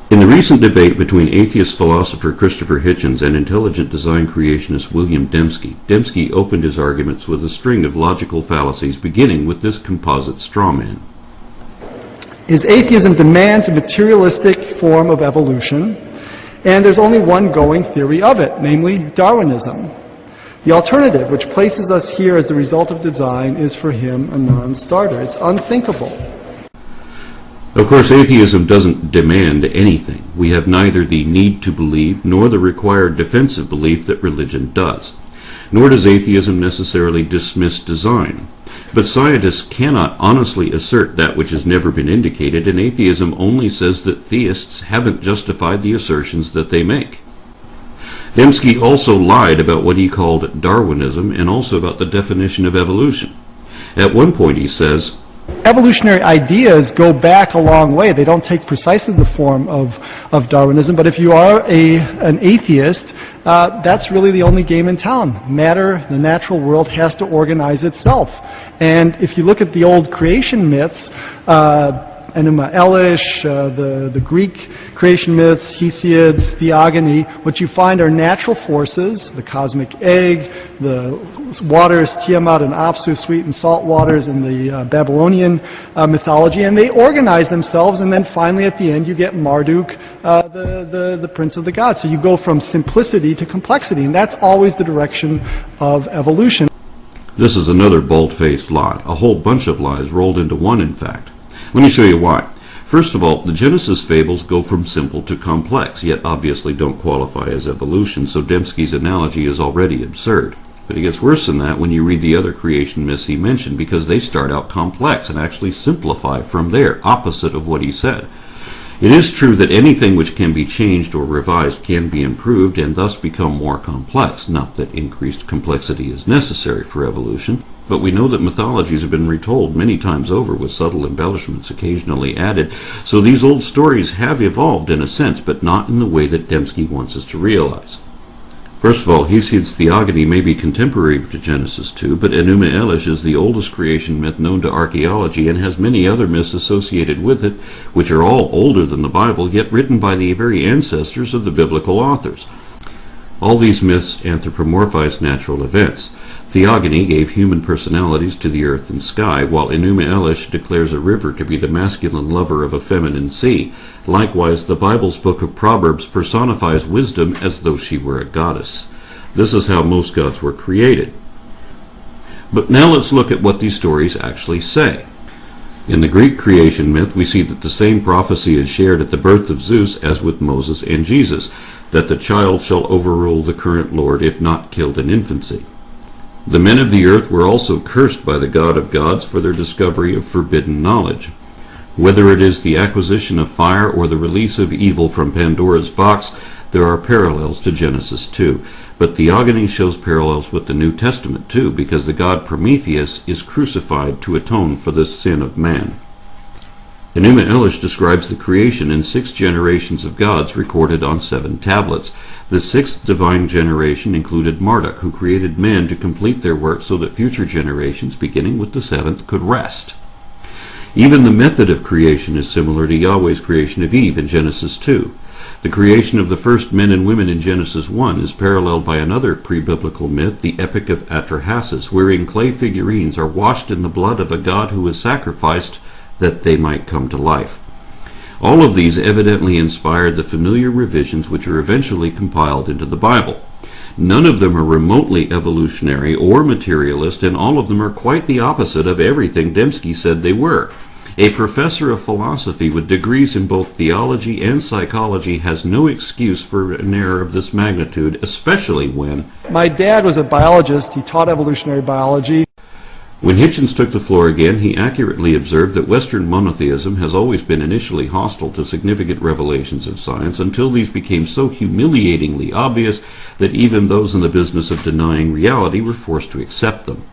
In the recent debate between atheist philosopher Christopher Hitchens and intelligent design creationist William Dembski, Dembski opened his arguments with a string of logical fallacies beginning with this composite straw man. Is atheism demands a materialistic form of evolution, and there's only one going theory of it, namely Darwinism. The alternative, which places us here as the result of design, is for him a non-starter. It's unthinkable. Of course, atheism doesn't demand anything. We have neither the need to believe nor the required defensive belief that religion does. Nor does atheism necessarily dismiss design. But scientists cannot honestly assert that which has never been indicated, and atheism only says that theists haven't justified the assertions that they make. Dembski also lied about what he called Darwinism and also about the definition of evolution. At one point he says, evolutionary ideas go back a long way. They don't take precisely the form of Darwinism, but if you are an atheist, that's really the only game in town. Matter, the natural world, has to organize itself. And if you look at the old creation myths, Enuma Elish, the Greek creation myths, Hesiod's theogony, what you find are natural forces, the cosmic egg, the waters, Tiamat and Apsu, sweet and salt waters in the Babylonian mythology, and they organize themselves, and then finally at the end you get Marduk, the prince of the gods. So you go from simplicity to complexity, and that's always the direction of evolution. This is another bald-faced lie, a whole bunch of lies rolled into one, in fact. Let me show you why. First of all, the Genesis fables go from simple to complex, yet obviously don't qualify as evolution, so Dembski's analogy is already absurd. But it gets worse than that when you read the other creation myths he mentioned, because they start out complex and actually simplify from there, opposite of what he said. It is true that anything which can be changed or revised can be improved and thus become more complex, not that increased complexity is necessary for evolution. But we know that mythologies have been retold many times over with subtle embellishments occasionally added, so these old stories have evolved in a sense, but not in the way that Dembski wants us to realize. First of all, Hesiod's theogony may be contemporary to Genesis 2, but Enuma Elish is the oldest creation myth known to archaeology and has many other myths associated with it, which are all older than the Bible, yet written by the very ancestors of the biblical authors. All these myths anthropomorphize natural events. Theogony gave human personalities to the earth and sky, while Enuma Elish declares a river to be the masculine lover of a feminine sea. Likewise, the Bible's book of Proverbs personifies wisdom as though she were a goddess. This is how most gods were created. But now let's look at what these stories actually say. In the Greek creation myth, we see that the same prophecy is shared at the birth of Zeus as with Moses and Jesus, that the child shall overrule the current lord if not killed in infancy. The men of the earth were also cursed by the God of gods for their discovery of forbidden knowledge. Whether it is the acquisition of fire or the release of evil from Pandora's box, there are parallels to Genesis 2. But theogony shows parallels with the New Testament too, because the god Prometheus is crucified to atone for the sin of man. Enuma Elish describes the creation in 6 generations of gods recorded on 7 tablets. The 6th divine generation included Marduk, who created men to complete their work so that future generations, beginning with the 7th, could rest. Even the method of creation is similar to Yahweh's creation of Eve in Genesis 2. The creation of the first men and women in Genesis 1 is paralleled by another pre-biblical myth, the Epic of Atrahasis, wherein clay figurines are washed in the blood of a god who was sacrificed that they might come to life. All of these evidently inspired the familiar revisions which are eventually compiled into the Bible. None of them are remotely evolutionary or materialist, and all of them are quite the opposite of everything Dembski said they were. A professor of philosophy with degrees in both theology and psychology has no excuse for an error of this magnitude, especially when... My dad was a biologist. He taught evolutionary biology. When Hitchens took the floor again, he accurately observed that Western monotheism has always been initially hostile to significant revelations of science until these became so humiliatingly obvious that even those in the business of denying reality were forced to accept them.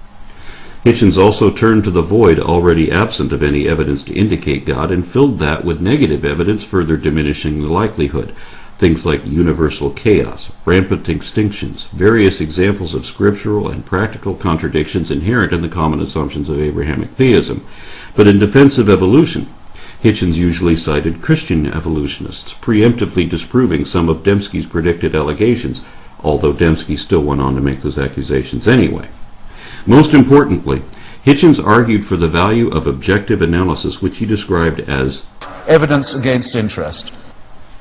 Hitchens also turned to the void already absent of any evidence to indicate God and filled that with negative evidence, further diminishing the likelihood. Things like universal chaos, rampant extinctions, various examples of scriptural and practical contradictions inherent in the common assumptions of Abrahamic theism. But in defense of evolution, Hitchens usually cited Christian evolutionists, preemptively disproving some of Dembski's predicted allegations, although Dembski still went on to make those accusations anyway. Most importantly, Hitchens argued for the value of objective analysis, which he described as evidence against interest.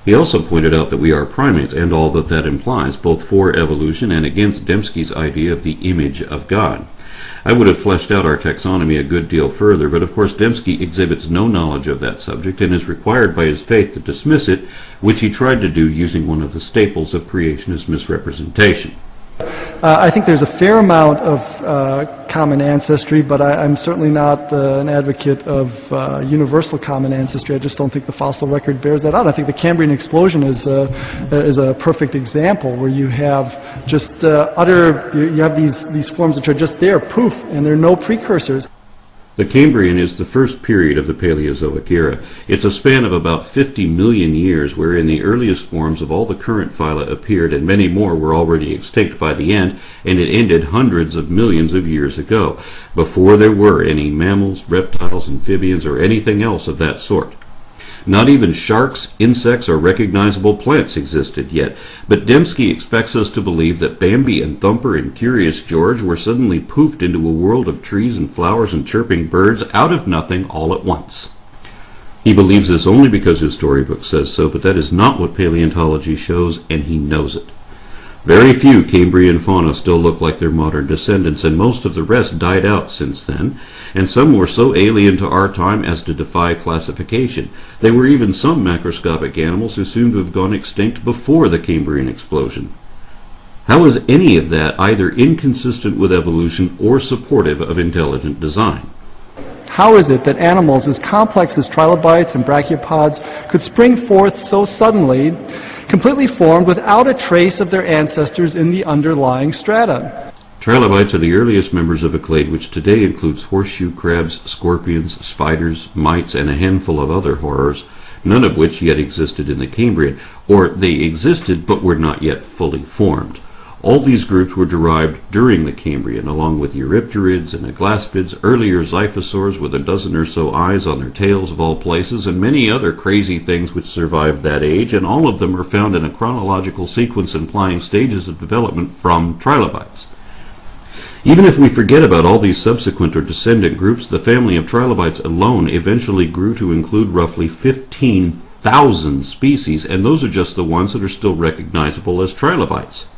He also pointed out that we are primates, and all that that implies, both for evolution and against Dembski's idea of the image of God. I would have fleshed out our taxonomy a good deal further, but of course Dembski exhibits no knowledge of that subject and is required by his faith to dismiss it, which he tried to do using one of the staples of creationist misrepresentation. I think there's a fair amount of common ancestry, but I'm certainly not an advocate of universal common ancestry. I just don't think the fossil record bears that out. I think the Cambrian explosion is a perfect example where you have just you have these forms which are just there, poof, and there are no precursors. The Cambrian is the first period of the Paleozoic era. It's a span of about 50 million years wherein the earliest forms of all the current phyla appeared and many more were already extinct by the end, and it ended hundreds of millions of years ago, before there were any mammals, reptiles, amphibians, or anything else of that sort. Not even sharks, insects, or recognizable plants existed yet, but Dembski expects us to believe that Bambi and Thumper and Curious George were suddenly poofed into a world of trees and flowers and chirping birds out of nothing all at once. He believes this only because his storybook says so, but that is not what paleontology shows, and he knows it. Very few Cambrian fauna still look like their modern descendants, and most of the rest died out since then, and some were so alien to our time as to defy classification. There were even some macroscopic animals who seem to have gone extinct before the Cambrian explosion. How is any of that either inconsistent with evolution or supportive of intelligent design? How is it that animals as complex as trilobites and brachiopods could spring forth so suddenly, completely formed without a trace of their ancestors in the underlying strata? Trilobites are the earliest members of a clade which today includes horseshoe crabs, scorpions, spiders, mites, and a handful of other horrors, none of which yet existed in the Cambrian, or they existed but were not yet fully formed. All these groups were derived during the Cambrian, along with Eurypterids and aglaspids, earlier xiphosaurs with a dozen or so eyes on their tails of all places, and many other crazy things which survived that age, and all of them are found in a chronological sequence implying stages of development from trilobites. Even if we forget about all these subsequent or descendant groups, the family of trilobites alone eventually grew to include roughly 15,000 species, and those are just the ones that are still recognizable as trilobites.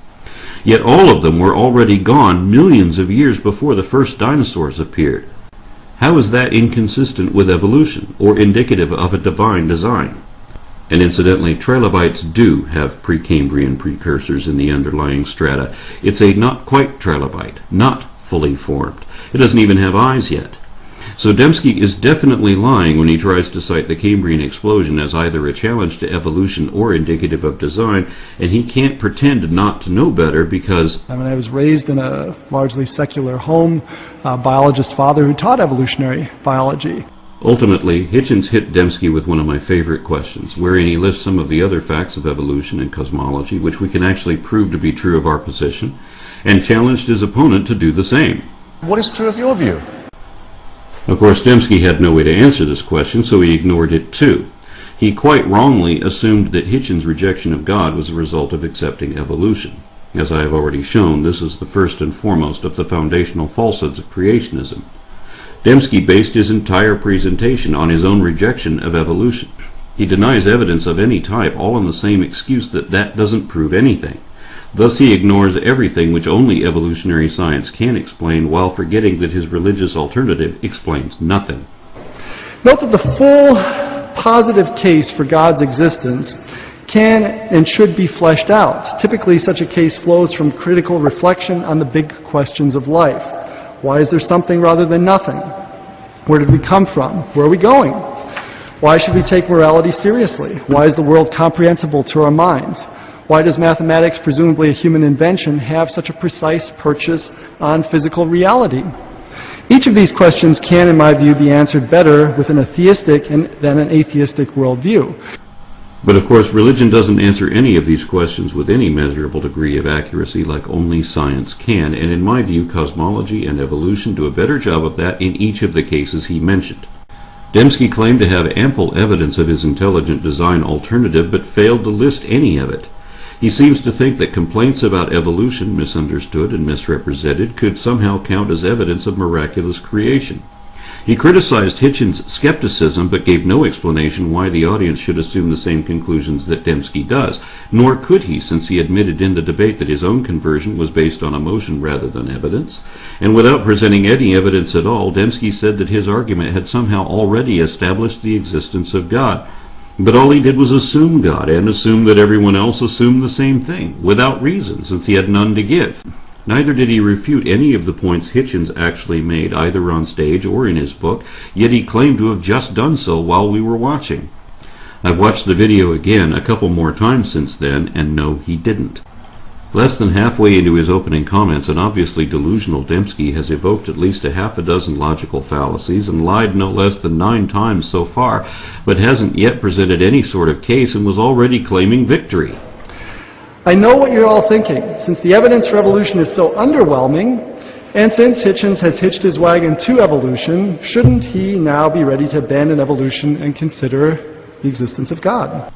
Yet all of them were already gone millions of years before the first dinosaurs appeared. How is that inconsistent with evolution, or indicative of a divine design? And incidentally, trilobites do have Precambrian precursors in the underlying strata. It's a not quite trilobite, not fully formed. It doesn't even have eyes yet. So Dembski is definitely lying when he tries to cite the Cambrian explosion as either a challenge to evolution or indicative of design, and he can't pretend not to know better because... I was raised in a largely secular home, a biologist father who taught evolutionary biology. Ultimately, Hitchens hit Dembski with one of my favorite questions, wherein he lists some of the other facts of evolution and cosmology, which we can actually prove to be true of our position, and challenged his opponent to do the same. What is true of your view? Of course, Dembski had no way to answer this question, so he ignored it too. He quite wrongly assumed that Hitchens' rejection of God was a result of accepting evolution. As I have already shown, this is the first and foremost of the foundational falsehoods of creationism. Dembski based his entire presentation on his own rejection of evolution. He denies evidence of any type, all on the same excuse that that doesn't prove anything. Thus he ignores everything which only evolutionary science can explain, while forgetting that his religious alternative explains nothing. Note that the full positive case for God's existence can and should be fleshed out. Typically, such a case flows from critical reflection on the big questions of life. Why is there something rather than nothing? Where did we come from? Where are we going? Why should we take morality seriously? Why is the world comprehensible to our minds? Why does mathematics, presumably a human invention, have such a precise purchase on physical reality? Each of these questions can, in my view, be answered better with an atheistic than an atheistic worldview. But of course, religion doesn't answer any of these questions with any measurable degree of accuracy like only science can, and in my view, cosmology and evolution do a better job of that in each of the cases he mentioned. Dembski claimed to have ample evidence of his intelligent design alternative, but failed to list any of it. He seems to think that complaints about evolution, misunderstood and misrepresented, could somehow count as evidence of miraculous creation. He criticized Hitchens' skepticism, but gave no explanation why the audience should assume the same conclusions that Dembski does, nor could he, since he admitted in the debate that his own conversion was based on emotion rather than evidence. And without presenting any evidence at all, Dembski said that his argument had somehow already established the existence of God. But all he did was assume God, and assume that everyone else assumed the same thing, without reason, since he had none to give. Neither did he refute any of the points Hitchens actually made, either on stage or in his book, yet he claimed to have just done so while we were watching. I've watched the video again a couple more times since then, and no, he didn't. Less than halfway into his opening comments, an obviously delusional Dembski has evoked at least a half a dozen logical fallacies and lied no less than 9 times so far, but hasn't yet presented any sort of case and was already claiming victory. I know what you're all thinking. Since the evidence for evolution is so underwhelming, and since Hitchens has hitched his wagon to evolution, shouldn't he now be ready to abandon evolution and consider the existence of God?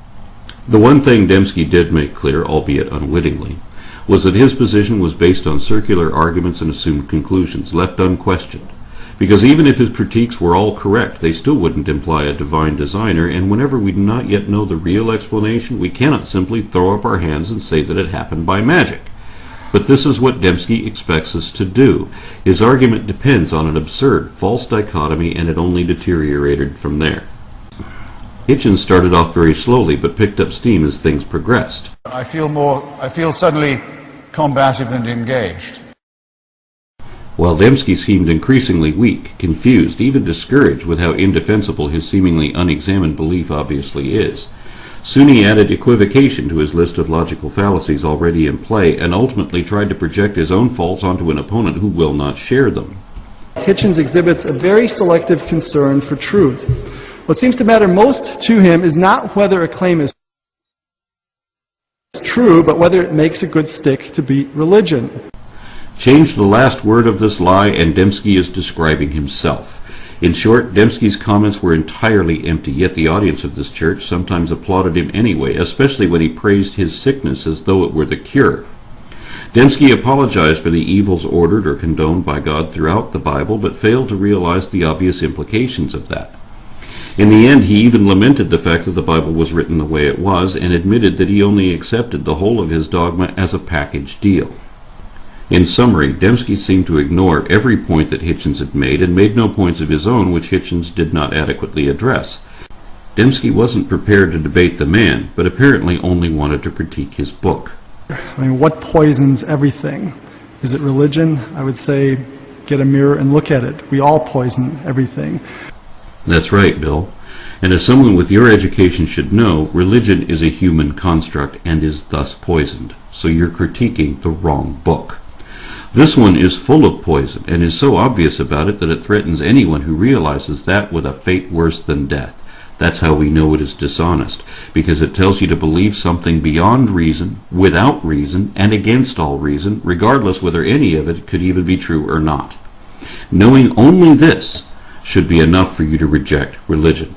The one thing Dembski did make clear, albeit unwittingly, was that his position was based on circular arguments and assumed conclusions, left unquestioned. Because even if his critiques were all correct, they still wouldn't imply a divine designer, and whenever we do not yet know the real explanation, we cannot simply throw up our hands and say that it happened by magic. But this is what Dembski expects us to do. His argument depends on an absurd, false dichotomy, and it only deteriorated from there. Hitchens started off very slowly, but picked up steam as things progressed. I feel suddenly combative and engaged. While Dembski seemed increasingly weak, confused, even discouraged with how indefensible his seemingly unexamined belief obviously is. Soon he added equivocation to his list of logical fallacies already in play, and ultimately tried to project his own faults onto an opponent who will not share them. Hitchens exhibits a very selective concern for truth. What seems to matter most to him is not whether a claim is true, but whether it makes a good stick to beat religion. Change the last word of this lie, and Dembski is describing himself. In short, Dembski's comments were entirely empty, yet the audience of this church sometimes applauded him anyway, especially when he praised his sickness as though it were the cure. Dembski apologized for the evils ordered or condoned by God throughout the Bible, but failed to realize the obvious implications of that. In the end, he even lamented the fact that the Bible was written the way it was, and admitted that he only accepted the whole of his dogma as a package deal. In summary, Dembski seemed to ignore every point that Hitchens had made, and made no points of his own which Hitchens did not adequately address. Dembski wasn't prepared to debate the man, but apparently only wanted to critique his book. I mean, what poisons everything? Is it religion? I would say, get a mirror and look at it. We all poison everything. That's right, Bill. And as someone with your education should know, religion is a human construct and is thus poisoned. So you're critiquing the wrong book. This one is full of poison, and is so obvious about it that it threatens anyone who realizes that with a fate worse than death. That's how we know it is dishonest, because it tells you to believe something beyond reason, without reason, and against all reason, regardless whether any of it could even be true or not. Knowing only this should be enough for you to reject religion.